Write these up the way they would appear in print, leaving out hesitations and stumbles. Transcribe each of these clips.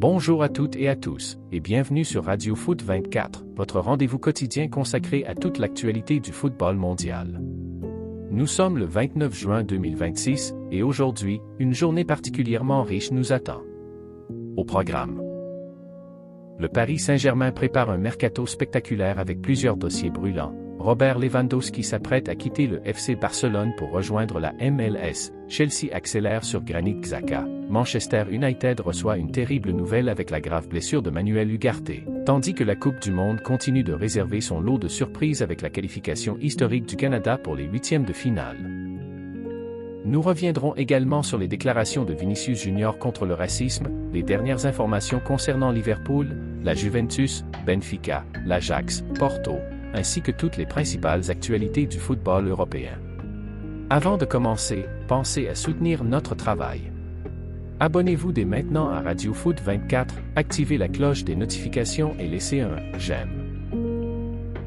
Bonjour à toutes et à tous, et bienvenue sur Radio Foot 24, votre rendez-vous quotidien consacré à toute l'actualité du football mondial. Nous sommes le 29 juin 2026, et aujourd'hui, une journée particulièrement riche nous attend. Au programme. Le Paris Saint-Germain prépare un mercato spectaculaire avec plusieurs dossiers brûlants. Robert Lewandowski s'apprête à quitter le FC Barcelone pour rejoindre la MLS, Chelsea accélère sur Granit Xhaka, Manchester United reçoit une terrible nouvelle avec la grave blessure de Manuel Ugarte, tandis que la Coupe du Monde continue de réserver son lot de surprises avec la qualification historique du Canada pour les huitièmes de finale. Nous reviendrons également sur les déclarations de Vinicius Junior contre le racisme, les dernières informations concernant Liverpool, la Juventus, Benfica, l'Ajax, Porto, ainsi que toutes les principales actualités du football européen. Avant de commencer, pensez à soutenir notre travail. Abonnez-vous dès maintenant à Radio Foot 24, activez la cloche des notifications et laissez un « j'aime ».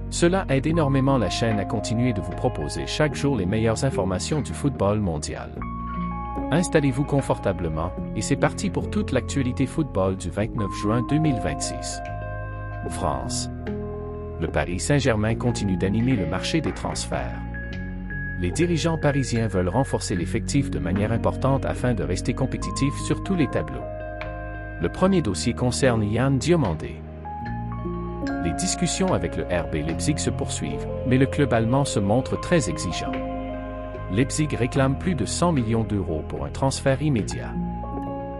Cela aide énormément la chaîne à continuer de vous proposer chaque jour les meilleures informations du football mondial. Installez-vous confortablement, et c'est parti pour toute l'actualité football du 29 juin 2026. France. Le Paris Saint-Germain continue d'animer le marché des transferts. Les dirigeants parisiens veulent renforcer l'effectif de manière importante afin de rester compétitifs sur tous les tableaux. Le premier dossier concerne Yann Diomandé. Les discussions avec le RB Leipzig se poursuivent, mais le club allemand se montre très exigeant. Leipzig réclame plus de 100 millions d'euros pour un transfert immédiat.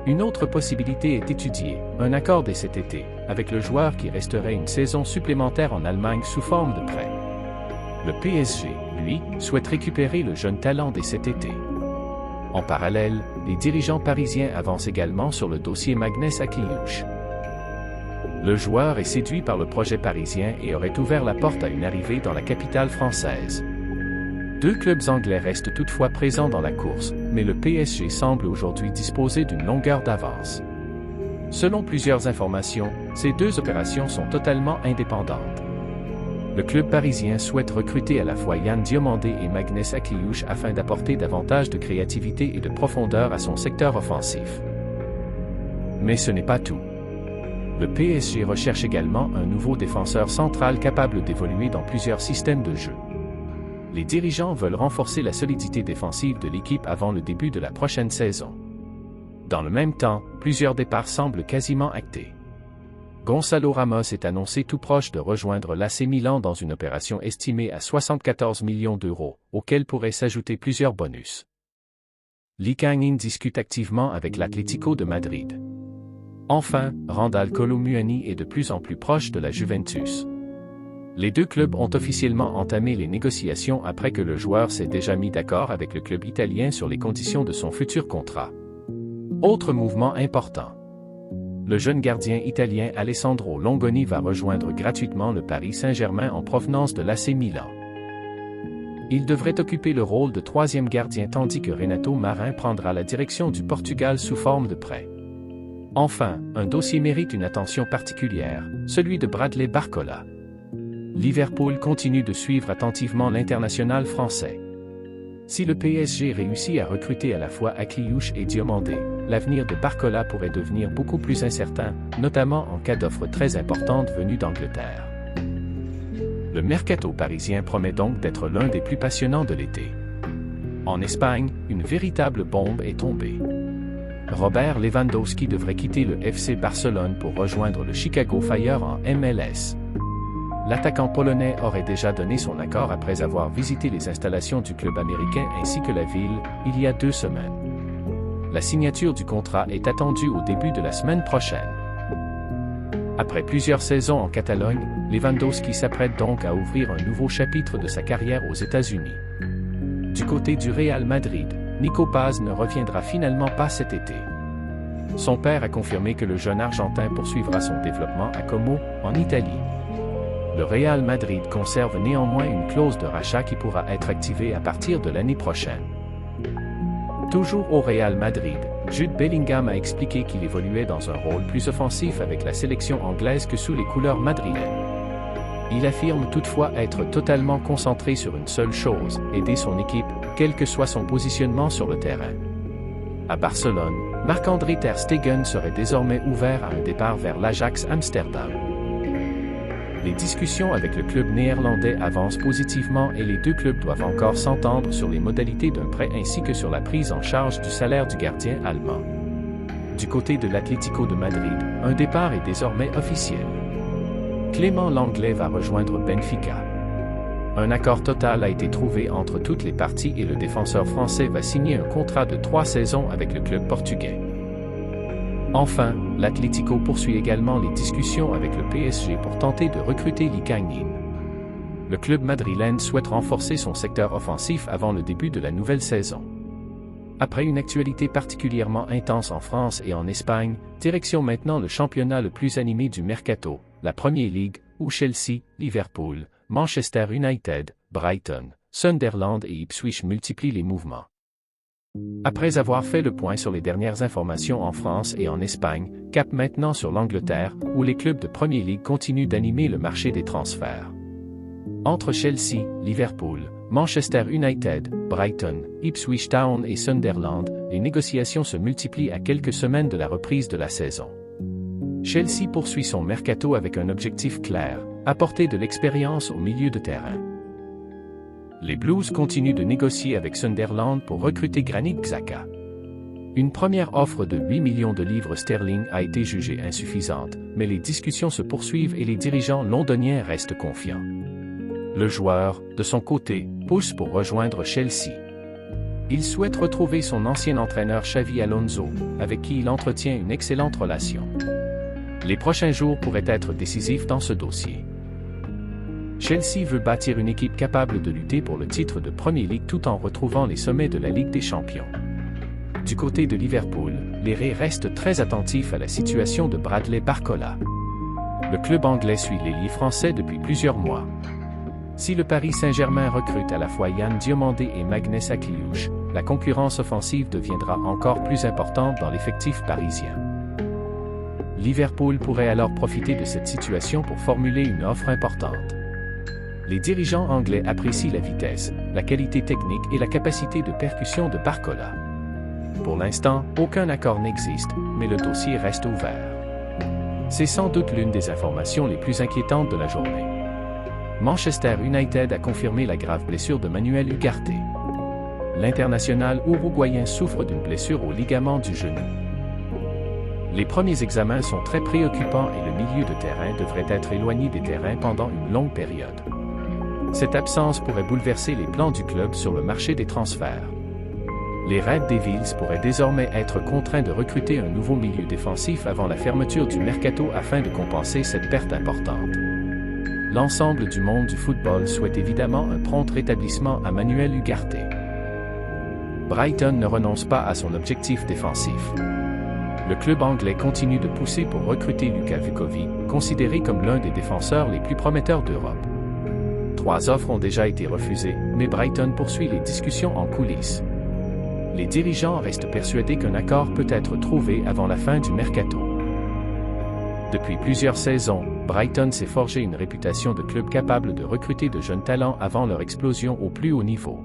Une autre possibilité est étudiée, un accord dès cet été, avec le joueur qui resterait une saison supplémentaire en Allemagne sous forme de prêt. Le PSG, lui, souhaite récupérer le jeune talent dès cet été. En parallèle, les dirigeants parisiens avancent également sur le dossier Magnès Akliouche. Le joueur est séduit par le projet parisien et aurait ouvert la porte à une arrivée dans la capitale française. Deux clubs anglais restent toutefois présents dans la course, mais le PSG semble aujourd'hui disposer d'une longueur d'avance. Selon plusieurs informations, ces deux opérations sont totalement indépendantes. Le club parisien souhaite recruter à la fois Yann Diomandé et Magnès Akliouche afin d'apporter davantage de créativité et de profondeur à son secteur offensif. Mais ce n'est pas tout. Le PSG recherche également un nouveau défenseur central capable d'évoluer dans plusieurs systèmes de jeu. Les dirigeants veulent renforcer la solidité défensive de l'équipe avant le début de la prochaine saison. Dans le même temps, plusieurs départs semblent quasiment actés. Gonçalo Ramos est annoncé tout proche de rejoindre l'AC Milan dans une opération estimée à 74 millions d'euros, auquel pourraient s'ajouter plusieurs bonus. Lee Kang-in discute activement avec l'Atlético de Madrid. Enfin, Randal Kolo Muani est de plus en plus proche de la Juventus. Les deux clubs ont officiellement entamé les négociations après que le joueur s'est déjà mis d'accord avec le club italien sur les conditions de son futur contrat. Autre mouvement important. Le jeune gardien italien Alessandro Longoni va rejoindre gratuitement le Paris Saint-Germain en provenance de l'AC Milan. Il devrait occuper le rôle de troisième gardien tandis que Renato Marin prendra la direction du Portugal sous forme de prêt. Enfin, un dossier mérite une attention particulière, celui de Bradley Barcola. Liverpool continue de suivre attentivement l'international français. Si le PSG réussit à recruter à la fois Akliouche et Diomandé, l'avenir de Barcola pourrait devenir beaucoup plus incertain, notamment en cas d'offre très importante venue d'Angleterre. Le mercato parisien promet donc d'être l'un des plus passionnants de l'été. En Espagne, une véritable bombe est tombée. Robert Lewandowski devrait quitter le FC Barcelone pour rejoindre le Chicago Fire en MLS. L'attaquant polonais aurait déjà donné son accord après avoir visité les installations du club américain ainsi que la ville, il y a 2 semaines. La signature du contrat est attendue au début de la semaine prochaine. Après plusieurs saisons en Catalogne, Lewandowski s'apprête donc à ouvrir un nouveau chapitre de sa carrière aux États-Unis. Du côté du Real Madrid, Nico Paz ne reviendra finalement pas cet été. Son père a confirmé que le jeune Argentin poursuivra son développement à Como, en Italie. Le Real Madrid conserve néanmoins une clause de rachat qui pourra être activée à partir de l'année prochaine. Toujours au Real Madrid, Jude Bellingham a expliqué qu'il évoluait dans un rôle plus offensif avec la sélection anglaise que sous les couleurs madrilènes. Il affirme toutefois être totalement concentré sur une seule chose, aider son équipe, quel que soit son positionnement sur le terrain. À Barcelone, Marc-André ter Stegen serait désormais ouvert à un départ vers l'Ajax Amsterdam. Les discussions avec le club néerlandais avancent positivement et les deux clubs doivent encore s'entendre sur les modalités d'un prêt ainsi que sur la prise en charge du salaire du gardien allemand. Du côté de l'Atlético de Madrid, un départ est désormais officiel. Clément Lenglet va rejoindre Benfica. Un accord total a été trouvé entre toutes les parties et le défenseur français va signer un contrat de 3 saisons avec le club portugais. Enfin, l'Atlético poursuit également les discussions avec le PSG pour tenter de recruter Lee Kang-in. Le club madrilène souhaite renforcer son secteur offensif avant le début de la nouvelle saison. Après une actualité particulièrement intense en France et en Espagne, direction maintenant le championnat le plus animé du mercato, la Premier League, où Chelsea, Liverpool, Manchester United, Brighton, Sunderland et Ipswich multiplient les mouvements. Après avoir fait le point sur les dernières informations en France et en Espagne, cap maintenant sur l'Angleterre, où les clubs de Premier League continuent d'animer le marché des transferts. Entre Chelsea, Liverpool, Manchester United, Brighton, Ipswich Town et Sunderland, les négociations se multiplient à quelques semaines de la reprise de la saison. Chelsea poursuit son mercato avec un objectif clair, apporter de l'expérience au milieu de terrain. Les Blues continuent de négocier avec Sunderland pour recruter Granit Xhaka. Une première offre de 8 millions de livres sterling a été jugée insuffisante, mais les discussions se poursuivent et les dirigeants londoniens restent confiants. Le joueur, de son côté, pousse pour rejoindre Chelsea. Il souhaite retrouver son ancien entraîneur Xavi Alonso, avec qui il entretient une excellente relation. Les prochains jours pourraient être décisifs dans ce dossier. Chelsea veut bâtir une équipe capable de lutter pour le titre de Premier League tout en retrouvant les sommets de la Ligue des Champions. Du côté de Liverpool, les Rays restent très attentifs à la situation de Bradley Barcola. Le club anglais suit l'ailier français depuis plusieurs mois. Si le Paris Saint-Germain recrute à la fois Yann Diomandé et Magnus Akliouche, la concurrence offensive deviendra encore plus importante dans l'effectif parisien. Liverpool pourrait alors profiter de cette situation pour formuler une offre importante. Les dirigeants anglais apprécient la vitesse, la qualité technique et la capacité de percussion de Barcola. Pour l'instant, aucun accord n'existe, mais le dossier reste ouvert. C'est sans doute l'une des informations les plus inquiétantes de la journée. Manchester United a confirmé la grave blessure de Manuel Ugarte. L'international uruguayen souffre d'une blessure au ligament du genou. Les premiers examens sont très préoccupants et le milieu de terrain devrait être éloigné des terrains pendant une longue période. Cette absence pourrait bouleverser les plans du club sur le marché des transferts. Les Red Devils pourraient désormais être contraints de recruter un nouveau milieu défensif avant la fermeture du mercato afin de compenser cette perte importante. L'ensemble du monde du football souhaite évidemment un prompt rétablissement à Manuel Ugarte. Brighton ne renonce pas à son objectif défensif. Le club anglais continue de pousser pour recruter Luka Vukovic, considéré comme l'un des défenseurs les plus prometteurs d'Europe. 3 offres ont déjà été refusées, mais Brighton poursuit les discussions en coulisses. Les dirigeants restent persuadés qu'un accord peut être trouvé avant la fin du mercato. Depuis plusieurs saisons, Brighton s'est forgé une réputation de club capable de recruter de jeunes talents avant leur explosion au plus haut niveau.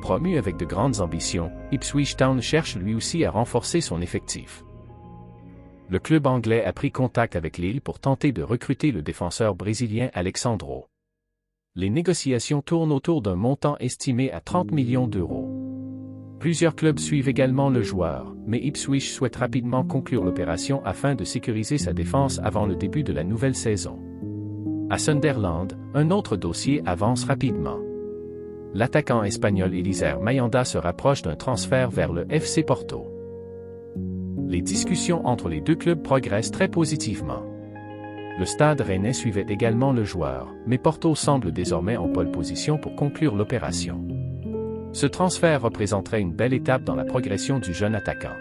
Promu avec de grandes ambitions, Ipswich Town cherche lui aussi à renforcer son effectif. Le club anglais a pris contact avec Lille pour tenter de recruter le défenseur brésilien Alexandro. Les négociations tournent autour d'un montant estimé à 30 millions d'euros. Plusieurs clubs suivent également le joueur, mais Ipswich souhaite rapidement conclure l'opération afin de sécuriser sa défense avant le début de la nouvelle saison. À Sunderland, un autre dossier avance rapidement. L'attaquant espagnol Eliezer Mayanda se rapproche d'un transfert vers le FC Porto. Les discussions entre les deux clubs progressent très positivement. Le Stade Rennais suivait également le joueur, mais Porto semble désormais en pole position pour conclure l'opération. Ce transfert représenterait une belle étape dans la progression du jeune attaquant.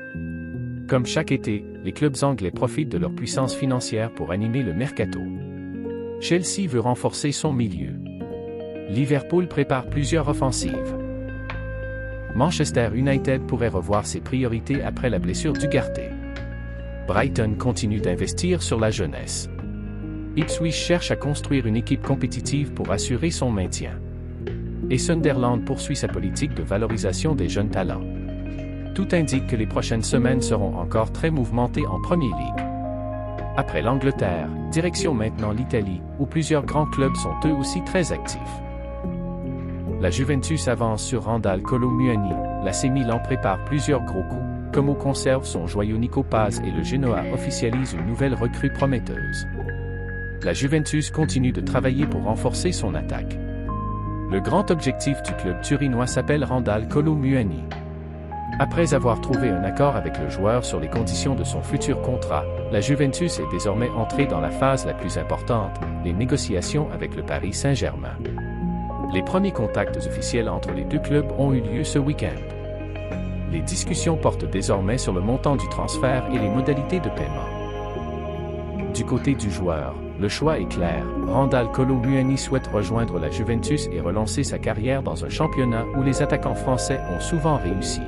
Comme chaque été, les clubs anglais profitent de leur puissance financière pour animer le mercato. Chelsea veut renforcer son milieu. Liverpool prépare plusieurs offensives. Manchester United pourrait revoir ses priorités après la blessure d'Ugarte. Brighton continue d'investir sur la jeunesse. Ipswich cherche à construire une équipe compétitive pour assurer son maintien. Et Sunderland poursuit sa politique de valorisation des jeunes talents. Tout indique que les prochaines semaines seront encore très mouvementées en Premier League. Après l'Angleterre, direction maintenant l'Italie, où plusieurs grands clubs sont eux aussi très actifs. La Juventus avance sur Randal Kolo Muani, l'AC Milan prépare plusieurs gros coups, Como conserve son joyau Nico Paz et le Genoa officialise une nouvelle recrue prometteuse. La Juventus continue de travailler pour renforcer son attaque. Le grand objectif du club turinois s'appelle Randal Kolo Muani. Après avoir trouvé un accord avec le joueur sur les conditions de son futur contrat, la Juventus est désormais entrée dans la phase la plus importante, les négociations avec le Paris Saint-Germain. Les premiers contacts officiels entre les deux clubs ont eu lieu ce week-end. Les discussions portent désormais sur le montant du transfert et les modalités de paiement. Du côté du joueur, le choix est clair, Randal Kolo Muani souhaite rejoindre la Juventus et relancer sa carrière dans un championnat où les attaquants français ont souvent réussi.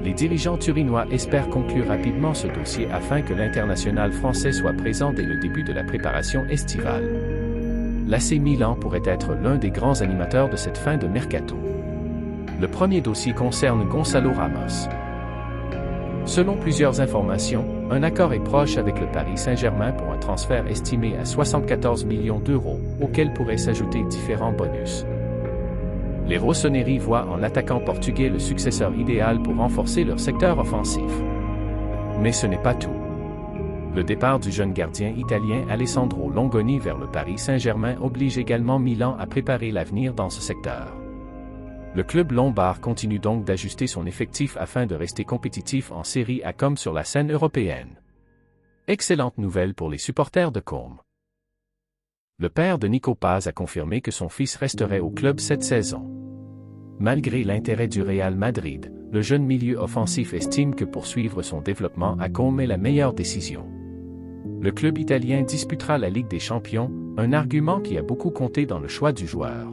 Les dirigeants turinois espèrent conclure rapidement ce dossier afin que l'international français soit présent dès le début de la préparation estivale. L'AC Milan pourrait être l'un des grands animateurs de cette fin de mercato. Le premier dossier concerne Gonçalo Ramos. Selon plusieurs informations, un accord est proche avec le Paris Saint-Germain pour un transfert estimé à 74 millions d'euros, auquel pourraient s'ajouter différents bonus. Les Rossoneri voient en l'attaquant portugais le successeur idéal pour renforcer leur secteur offensif. Mais ce n'est pas tout. Le départ du jeune gardien italien Alessandro Longoni vers le Paris Saint-Germain oblige également Milan à préparer l'avenir dans ce secteur. Le club lombard continue donc d'ajuster son effectif afin de rester compétitif en Série A comme sur la scène européenne. Excellente nouvelle pour les supporters de Como. Le père de Nico Paz a confirmé que son fils resterait au club cette saison. Malgré l'intérêt du Real Madrid, le jeune milieu offensif estime que poursuivre son développement à Como est la meilleure décision. Le club italien disputera la Ligue des Champions, un argument qui a beaucoup compté dans le choix du joueur.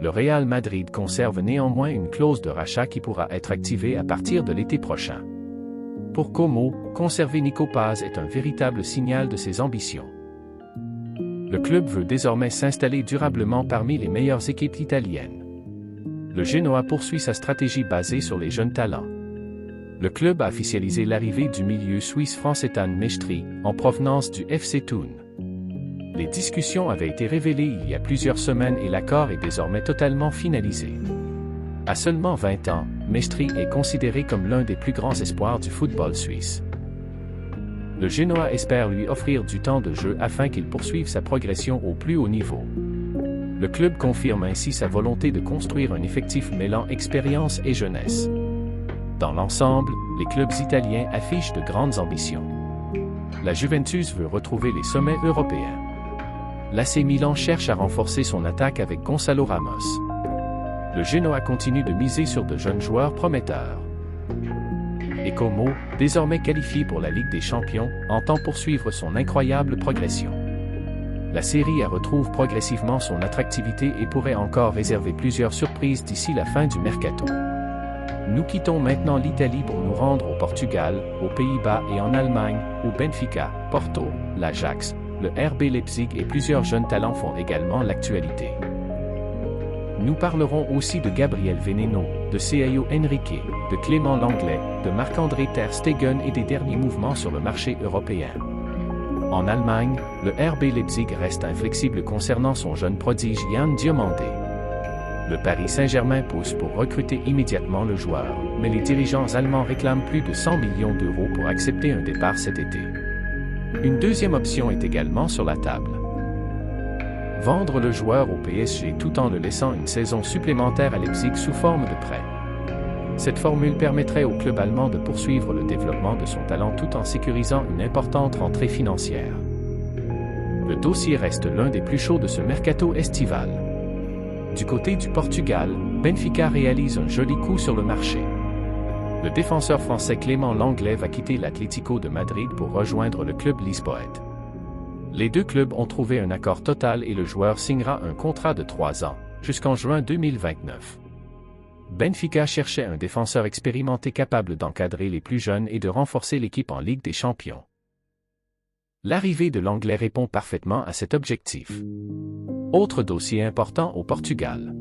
Le Real Madrid conserve néanmoins une clause de rachat qui pourra être activée à partir de l'été prochain. Pour Como, conserver Nico Paz est un véritable signal de ses ambitions. Le club veut désormais s'installer durablement parmi les meilleures équipes italiennes. Le Genoa poursuit sa stratégie basée sur les jeunes talents. Le club a officialisé l'arrivée du milieu suisse Francetan Mestri, en provenance du FC Thun. Les discussions avaient été révélées il y a plusieurs semaines et l'accord est désormais totalement finalisé. À seulement 20 ans, Mestri est considéré comme l'un des plus grands espoirs du football suisse. Le Genoa espère lui offrir du temps de jeu afin qu'il poursuive sa progression au plus haut niveau. Le club confirme ainsi sa volonté de construire un effectif mêlant expérience et jeunesse. Dans l'ensemble, les clubs italiens affichent de grandes ambitions. La Juventus veut retrouver les sommets européens. L'AC Milan cherche à renforcer son attaque avec Gonçalo Ramos. Le Genoa continue de miser sur de jeunes joueurs prometteurs. Et Como, désormais qualifié pour la Ligue des Champions, entend poursuivre son incroyable progression. La Série A retrouve progressivement son attractivité et pourrait encore réserver plusieurs surprises d'ici la fin du mercato. Nous quittons maintenant l'Italie pour nous rendre au Portugal, aux Pays-Bas et en Allemagne, où Benfica, Porto, l'Ajax, le RB Leipzig et plusieurs jeunes talents font également l'actualité. Nous parlerons aussi de Gabriel Veneno, de Caio Henrique, de Clément Lenglet, de Marc-André ter Stegen et des derniers mouvements sur le marché européen. En Allemagne, le RB Leipzig reste inflexible concernant son jeune prodige Yann Diomandé. Le Paris Saint-Germain pousse pour recruter immédiatement le joueur, mais les dirigeants allemands réclament plus de 100 millions d'euros pour accepter un départ cet été. Une deuxième option est également sur la table. Vendre le joueur au PSG tout en le laissant une saison supplémentaire à Leipzig sous forme de prêt. Cette formule permettrait au club allemand de poursuivre le développement de son talent tout en sécurisant une importante rentrée financière. Le dossier reste l'un des plus chauds de ce mercato estival. Du côté du Portugal, Benfica réalise un joli coup sur le marché. Le défenseur français Clément Lenglet va quitter l'Atlético de Madrid pour rejoindre le club lisboète. Les deux clubs ont trouvé un accord total et le joueur signera un contrat de 3 ans, jusqu'en juin 2029. Benfica cherchait un défenseur expérimenté capable d'encadrer les plus jeunes et de renforcer l'équipe en Ligue des Champions. L'arrivée de Lenglet répond parfaitement à cet objectif. Autre dossier important au Portugal.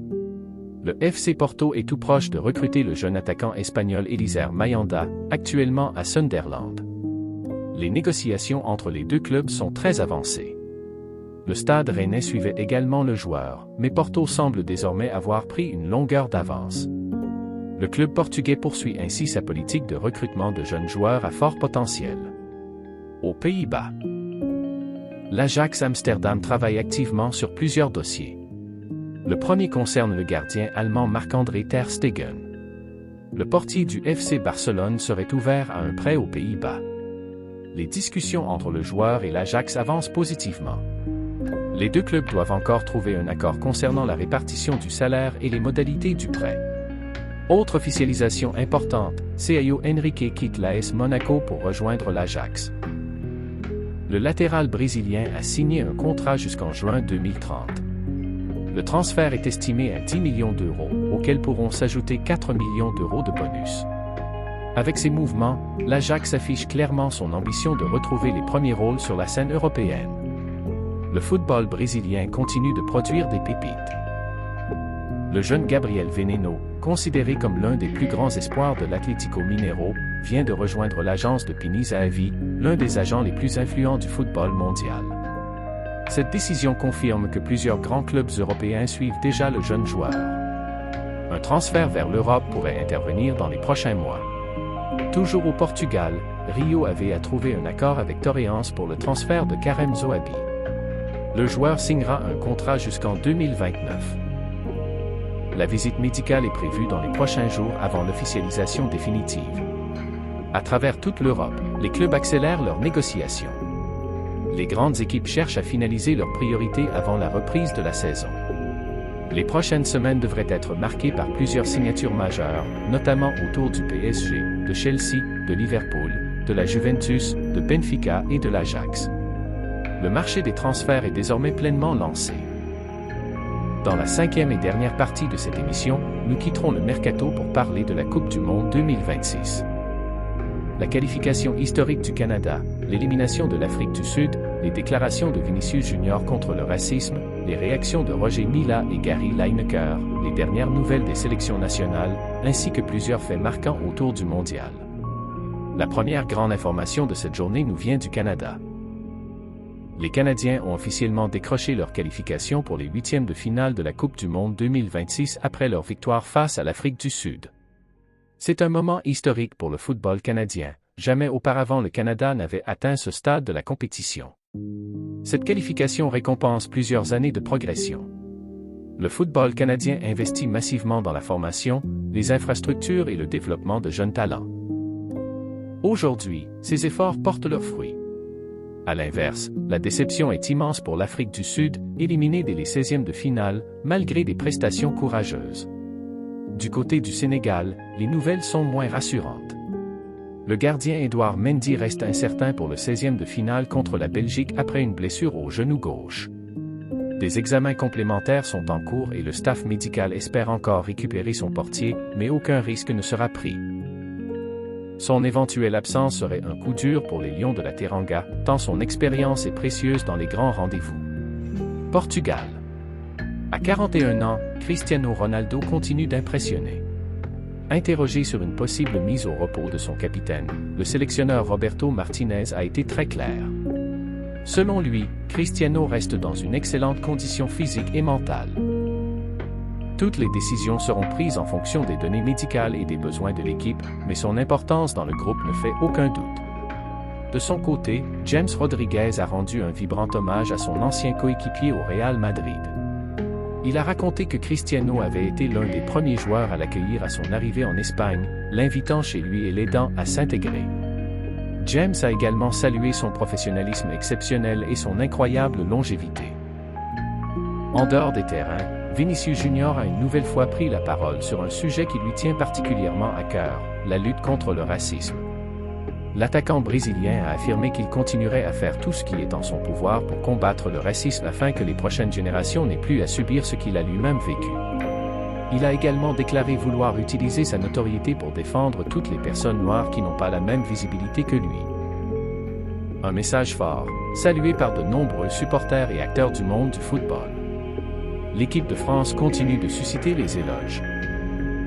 Le FC Porto est tout proche de recruter le jeune attaquant espagnol Eliezer Mayanda, actuellement à Sunderland. Les négociations entre les deux clubs sont très avancées. Le Stade Rennais suivait également le joueur, mais Porto semble désormais avoir pris une longueur d'avance. Le club portugais poursuit ainsi sa politique de recrutement de jeunes joueurs à fort potentiel. Aux Pays-Bas, l'Ajax Amsterdam travaille activement sur plusieurs dossiers. Le premier concerne le gardien allemand Marc-André ter Stegen. Le portier du FC Barcelone serait ouvert à un prêt aux Pays-Bas. Les discussions entre le joueur et l'Ajax avancent positivement. Les deux clubs doivent encore trouver un accord concernant la répartition du salaire et les modalités du prêt. Autre officialisation importante, Caio Henrique quitte l'AS Monaco pour rejoindre l'Ajax. Le latéral brésilien a signé un contrat jusqu'en juin 2030. Le transfert est estimé à 10 millions d'euros, auxquels pourront s'ajouter 4 millions d'euros de bonus. Avec ces mouvements, l'Ajax affiche clairement son ambition de retrouver les premiers rôles sur la scène européenne. Le football brésilien continue de produire des pépites. Le jeune Gabriel Veneno, considéré comme l'un des plus grands espoirs de l'Atlético Mineiro, vient de rejoindre l'agence de Pini Zahavi, l'un des agents les plus influents du football mondial. Cette décision confirme que plusieurs grands clubs européens suivent déjà le jeune joueur. Un transfert vers l'Europe pourrait intervenir dans les prochains mois. Toujours au Portugal, Rio Ave a trouvé un accord avec Torreense pour le transfert de Karem Zohabi. Le joueur signera un contrat jusqu'en 2029. La visite médicale est prévue dans les prochains jours avant l'officialisation définitive. À travers toute l'Europe, les clubs accélèrent leurs négociations. Les grandes équipes cherchent à finaliser leurs priorités avant la reprise de la saison. Les prochaines semaines devraient être marquées par plusieurs signatures majeures, notamment autour du PSG, de Chelsea, de Liverpool, de la Juventus, de Benfica et de l'Ajax. Le marché des transferts est désormais pleinement lancé. Dans la 5e et dernière partie de cette émission, nous quitterons le mercato pour parler de la Coupe du Monde 2026. La qualification historique du Canada, l'élimination de l'Afrique du Sud, les déclarations de Vinicius Junior contre le racisme, les réactions de Roger Mila et Gary Lineker, les dernières nouvelles des sélections nationales, ainsi que plusieurs faits marquants autour du mondial. La première grande information de cette journée nous vient du Canada. Les Canadiens ont officiellement décroché leur qualification pour les huitièmes de finale de la Coupe du Monde 2026 après leur victoire face à l'Afrique du Sud. C'est un moment historique pour le football canadien. Jamais auparavant le Canada n'avait atteint ce stade de la compétition. Cette qualification récompense plusieurs années de progression. Le football canadien investit massivement dans la formation, les infrastructures et le développement de jeunes talents. Aujourd'hui, ces efforts portent leurs fruits. À l'inverse, la déception est immense pour l'Afrique du Sud, éliminée dès les 16e de finale, malgré des prestations courageuses. Du côté du Sénégal, les nouvelles sont moins rassurantes. Le gardien Edouard Mendy reste incertain pour le 16e de finale contre la Belgique après une blessure au genou gauche. Des examens complémentaires sont en cours et le staff médical espère encore récupérer son portier, mais aucun risque ne sera pris. Son éventuelle absence serait un coup dur pour les Lions de la Teranga, tant son expérience est précieuse dans les grands rendez-vous. Portugal. À 41 ans, Cristiano Ronaldo continue d'impressionner. Interrogé sur une possible mise au repos de son capitaine, le sélectionneur Roberto Martinez a été très clair. Selon lui, Cristiano reste dans une excellente condition physique et mentale. Toutes les décisions seront prises en fonction des données médicales et des besoins de l'équipe, mais son importance dans le groupe ne fait aucun doute. De son côté, James Rodriguez a rendu un vibrant hommage à son ancien coéquipier au Real Madrid. Il a raconté que Cristiano avait été l'un des premiers joueurs à l'accueillir à son arrivée en Espagne, l'invitant chez lui et l'aidant à s'intégrer. James a également salué son professionnalisme exceptionnel et son incroyable longévité. En dehors des terrains, Vinicius Junior a une nouvelle fois pris la parole sur un sujet qui lui tient particulièrement à cœur, la lutte contre le racisme. L'attaquant brésilien a affirmé qu'il continuerait à faire tout ce qui est en son pouvoir pour combattre le racisme afin que les prochaines générations n'aient plus à subir ce qu'il a lui-même vécu. Il a également déclaré vouloir utiliser sa notoriété pour défendre toutes les personnes noires qui n'ont pas la même visibilité que lui. Un message fort, salué par de nombreux supporters et acteurs du monde du football. l'équipe de France continue de susciter les éloges.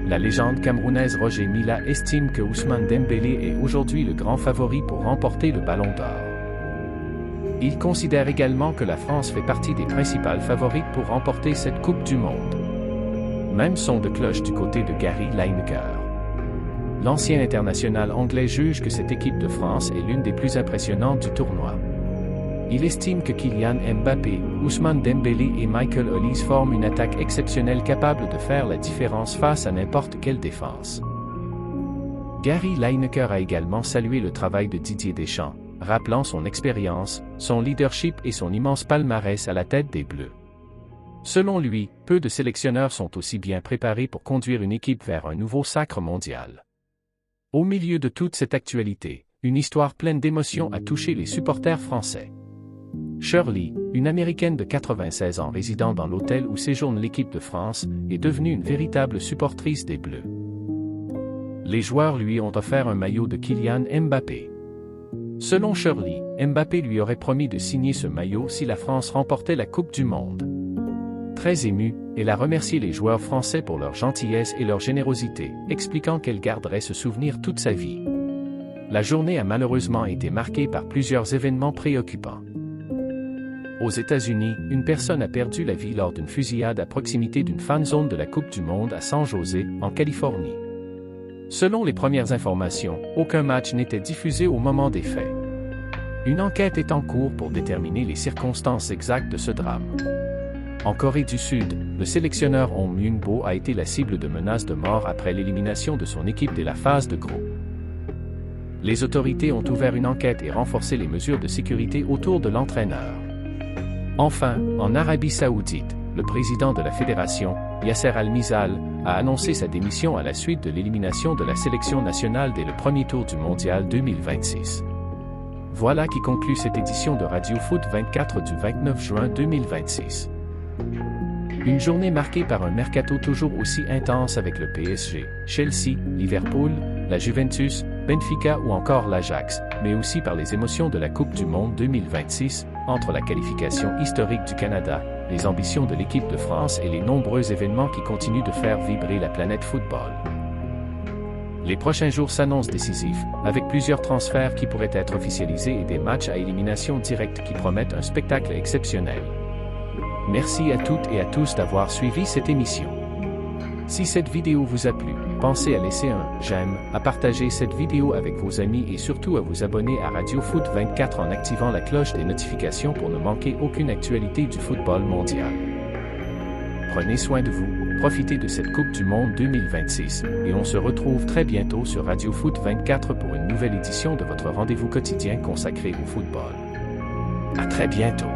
La légende camerounaise Roger Milla estime que Ousmane Dembélé est aujourd'hui le grand favori pour remporter le Ballon d'Or. Il considère également que la France fait partie des principales favorites pour remporter cette Coupe du Monde. Même son de cloche du côté de Gary Lineker. L'ancien international anglais juge que cette équipe de France est l'une des plus impressionnantes du tournoi. Il estime que Kylian Mbappé, Ousmane Dembélé et Michael Olise forment une attaque exceptionnelle capable de faire la différence face à n'importe quelle défense. Gary Lineker a également salué le travail de Didier Deschamps, rappelant son expérience, son leadership et son immense palmarès à la tête des Bleus. Selon lui, peu de sélectionneurs sont aussi bien préparés pour conduire une équipe vers un nouveau sacre mondial. Au milieu de toute cette actualité, une histoire pleine d'émotions a touché les supporters français. Shirley, une Américaine de 96 ans résidant dans l'hôtel où séjourne l'équipe de France, est devenue une véritable supportrice des Bleus. Les joueurs lui ont offert un maillot de Kylian Mbappé. Selon Shirley, Mbappé lui aurait promis de signer ce maillot si la France remportait la Coupe du Monde. Très émue, elle a remercié les joueurs français pour leur gentillesse et leur générosité, expliquant qu'elle garderait ce souvenir toute sa vie. La journée a malheureusement été marquée par plusieurs événements préoccupants. Aux États-Unis, une personne a perdu la vie lors d'une fusillade à proximité d'une fan zone de la Coupe du Monde à San José, en Californie. Selon les premières informations, aucun match n'était diffusé au moment des faits. Une enquête est en cours pour déterminer les circonstances exactes de ce drame. En Corée du Sud, le sélectionneur Hong Myung-bo a été la cible de menaces de mort après l'élimination de son équipe dès la phase de groupe. Les autorités ont ouvert une enquête et renforcé les mesures de sécurité autour de l'entraîneur. Enfin, en Arabie Saoudite, le président de la fédération, Yasser Al-Mizal, a annoncé sa démission à la suite de l'élimination de la sélection nationale dès le premier tour du Mondial 2026. Voilà qui conclut cette édition de Radio Foot 24 du 29 juin 2026. Une journée marquée par un mercato toujours aussi intense avec le PSG, Chelsea, Liverpool, la Juventus, Benfica ou encore l'Ajax, mais aussi par les émotions de la Coupe du Monde 2026, entre la qualification historique du Canada, les ambitions de l'équipe de France et les nombreux événements qui continuent de faire vibrer la planète football. Les prochains jours s'annoncent décisifs, avec plusieurs transferts qui pourraient être officialisés et des matchs à élimination directe qui promettent un spectacle exceptionnel. Merci à toutes et à tous d'avoir suivi cette émission. Si cette vidéo vous a plu, pensez à laisser un « j'aime », à partager cette vidéo avec vos amis et surtout à vous abonner à Radio Foot 24 en activant la cloche des notifications pour ne manquer aucune actualité du football mondial. Prenez soin de vous, profitez de cette Coupe du Monde 2026 et on se retrouve très bientôt sur Radio Foot 24 pour une nouvelle édition de votre rendez-vous quotidien consacré au football. À très bientôt.